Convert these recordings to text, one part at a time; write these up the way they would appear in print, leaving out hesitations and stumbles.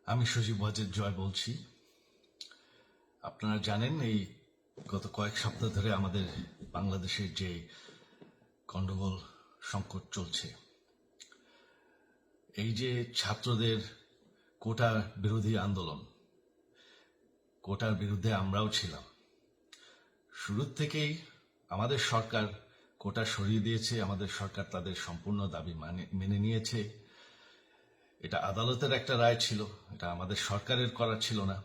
আমি সজীব ওয়াজেদ জয় বলছি। আপনারা জানেন এই গত কয়েক সপ্তাহ ধরে আমাদের বাংলাদেশের যে গন্ডগোল সংকট চলছে, এই যে ছাত্রদের কোটা বিরোধী আন্দোলন, কোটার বিরুদ্ধে আমরাও ছিলাম। শুরুর থেকেই আমাদের সরকার কোটা সরিয়ে দিয়েছে, আমাদের সরকার তাদের সম্পূর্ণ দাবি মেনে নিয়েছে। এটা আদালতের একটা রায় ছিল, এটা আমাদের সরকারের করা ছিল না।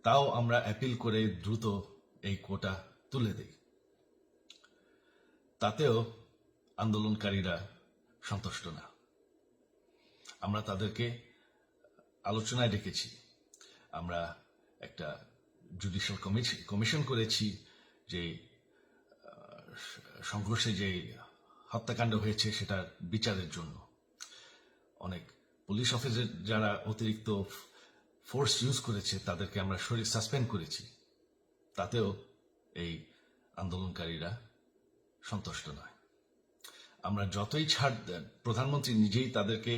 তাও আমরা অ্যাপিল করে দ্রুত এই কোটা তুলে দেই। তাতেও আন্দোলনকারীরা সন্তুষ্ট না। আমরা তাদেরকে আলোচনায় ডেকেছি, আমরা একটা জুডিশিয়াল কমিশন করেছি, যে সংঘর্ষে যে হত্যাকাণ্ড হয়েছে সেটার বিচারের জন্য। অনেক পুলিশ অফিসার যারা অতিরিক্ত ফোর্স ইউজ করেছে তাদেরকে আমরা সাসপেন্ড করেছি। তাতেও এই আন্দোলনকারীরা সন্তুষ্ট নয়। আমরা যতই ছাড় দেন, প্রধানমন্ত্রী নিজেই তাদেরকে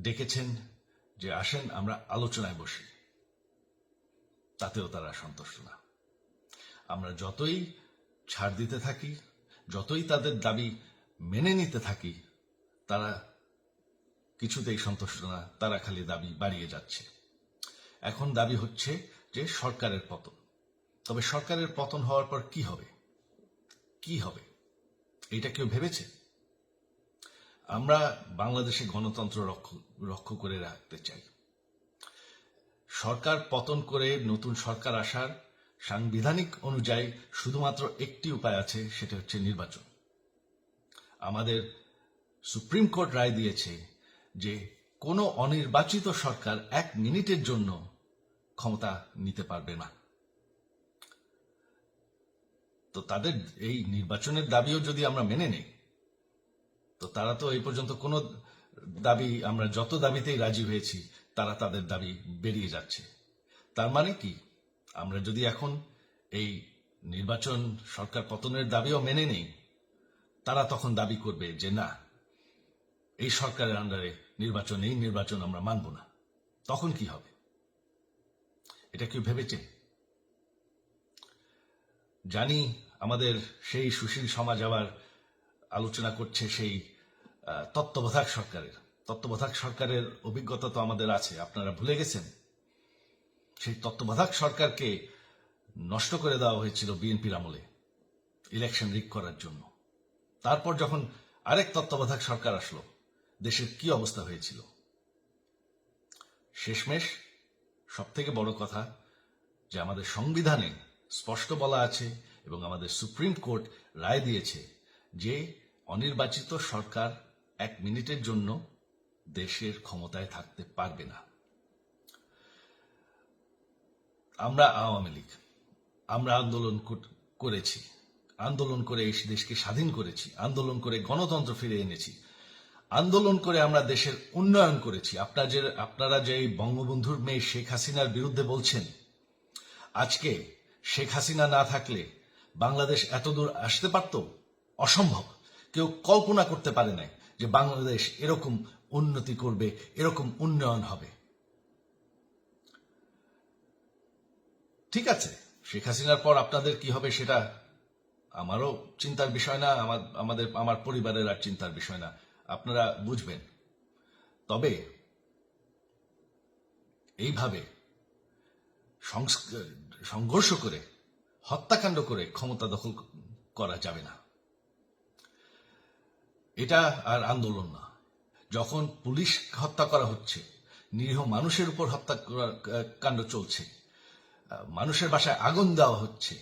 ডেকেছেন যে আসেন আমরা আলোচনায় বসি, তাতেও তারা সন্তুষ্ট না। আমরা যতই ছাড় দিতে থাকি, যতই তাদের দাবি মেনে নিতে থাকি, তারা কিছুতেই সন্তুষ্ট না, তারা খালি দাবি বাড়িয়ে যাচ্ছে। এখন দাবি হচ্ছে যে সরকারের পতন। তবে সরকারের পতন হওয়ার পর কি হবে, কি হবে এটা কেউ ভেবেছে? আমরা বাংলাদেশে গণতন্ত্র রক্ষা করে রাখতে চাই। সরকার পতন করে নতুন সরকার আসার সাংবিধানিক অনুযায়ী শুধুমাত্র একটি উপায় আছে, সেটা হচ্ছে নির্বাচন। আমাদের সুপ্রিম কোর্ট রায় দিয়েছে যে কোনো অনির্বাচিত সরকার 1 মিনিটের জন্য ক্ষমতা নিতে পারবে না। তো তাদের এই নির্বাচনের দাবিও যদি আমরা মেনে নেই, তো তারা তো এই পর্যন্ত কোনো দাবি, আমরা যত দাবিতেই রাজি হয়েছি তারা তাদের দাবি বেরিয়ে যাচ্ছে। তার মানে কি, আমরা যদি এখন এই নির্বাচন, সরকার পতনের দাবিও মেনে নেই, তারা তখন দাবি করবে যে না, এই সরকারের আন্ডারে নির্বাচন, এই নির্বাচন আমরা মানব না। তখন কি হবে এটা কেউ ভেবেছে? জানি আমাদের সেই সুশীল সমাজ আবার আলোচনা করছে সেই তত্ত্বাবধায়ক সরকারের অভিজ্ঞতা তো আমাদের আছে। আপনারা ভুলে গেছেন সেই তত্ত্বাবধায়ক সরকারকে নষ্ট করে দেওয়া হয়েছিল বিএনপির আমলে ইলেকশন রিগ করার জন্য। তারপর যখন আরেক তত্ত্বাবধায়ক সরকার আসলো, দেশের কি অবস্থা হয়েছিল। শেষমেশ সব থেকে বড় কথা যে আমাদের সংবিধানে স্পষ্ট বলা আছে এবং আমাদের সুপ্রিম কোর্ট রায় দিয়েছে যে অনির্বাচিত সরকার 1 মিনিটের জন্য দেশের ক্ষমতায় থাকতে পারবে না। আমরা আওয়ামী লীগ, আমরা আন্দোলন করেছি, আন্দোলন করে এই দেশকে স্বাধীন করেছি, আন্দোলন করে গণতন্ত্র ফিরে এনেছি, আন্দোলন করে আমরা দেশের উন্নয়ন করেছি। আপনারা যে বঙ্গবন্ধুর মেয়ে শেখ হাসিনার বিরুদ্ধে বলছেন, আজকে শেখ হাসিনা না থাকলে বাংলাদেশ এতদূর আসতে পারত? অসম্ভব। কেউ কল্পনা করতে পারে না যে বাংলাদেশ এরকম উন্নতি করবে, এরকম উন্নয়ন হবে। ঠিক আছে, শেখ হাসিনার পর আপনাদের কি হবে সেটা আমারও চিন্তার বিষয় না, আমার পরিবারের আর চিন্তার বিষয় না, আপনারা বুঝবেন। তবে এইভাবে সংঘর্ষ করে, হত্যাকাণ্ড করে ক্ষমতা দখল করা যাবে না। এটা আর আন্দোলন না। যখন পুলিশ হত্যা করা হচ্ছে, নিরীহ মানুষের উপর হত্যাকাণ্ড চলছে, মানুষের বাসায় আগুন দেওয়া হচ্ছে,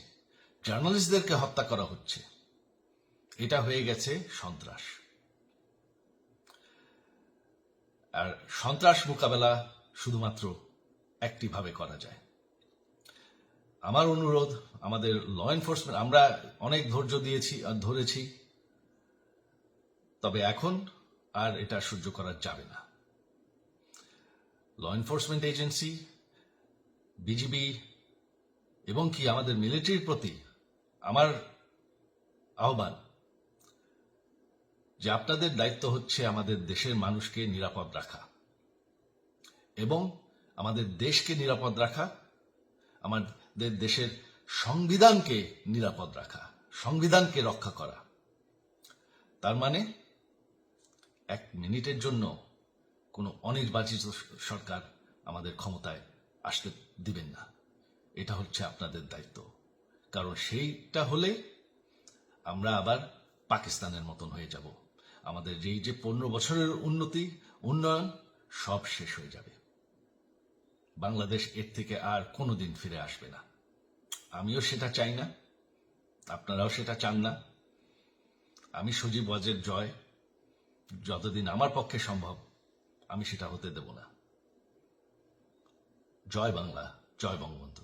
জার্নালিস্টদেরকে হত্যা করা হচ্ছে, এটা হয়ে গেছে সন্ত্রাস। আর সন্ত্রাস মোকাবেলা শুধুমাত্র একটি ভাবে করা যায়। আমার অনুরোধ, আমাদের ল এনফোর্সমেন্ট, আমরা অনেক ধৈর্য দিয়েছি আর ধরেছি, তবে এখন আর এটা সহ্য করা যাবে না। ল এনফোর্সমেন্ট এজেন্সি, বিজিবি এবং কি আমাদের মিলিটারির প্রতি আমার আহ্বান যে আপনাদের দায়িত্ব হচ্ছে আমাদের দেশের মানুষকে নিরাপদ রাখা। এবং আমাদের দেশকে নিরাপদ রাখা, আমাদের দেশের সংবিধানকে নিরাপদ রাখা, সংবিধানকে রক্ষা করা। তার মানে 1 মিনিটের জন্য কোনো অনির্বাচিত সরকার আমাদের ক্ষমতায় আসতে দিবেন না। এটা হচ্ছে আপনাদের দায়িত্ব, কারণ সেইটা হলে আমরা আবার পাকিস্তানের মতন হয়ে যাব। আমাদের এই যে 15 বছরের উন্নয়ন সব শেষ হয়ে যাবে। বাংলাদেশ এর থেকে আর কোনোদিন ফিরে আসবে না। আমিও সেটা চাই না, আপনারাও সেটা চান না। আমি সজীব ওয়াজের জয় যতদিন আমার পক্ষে সম্ভব আমি সেটা হতে দেব না। জয় বাংলা, জয় বঙ্গবন্ধু।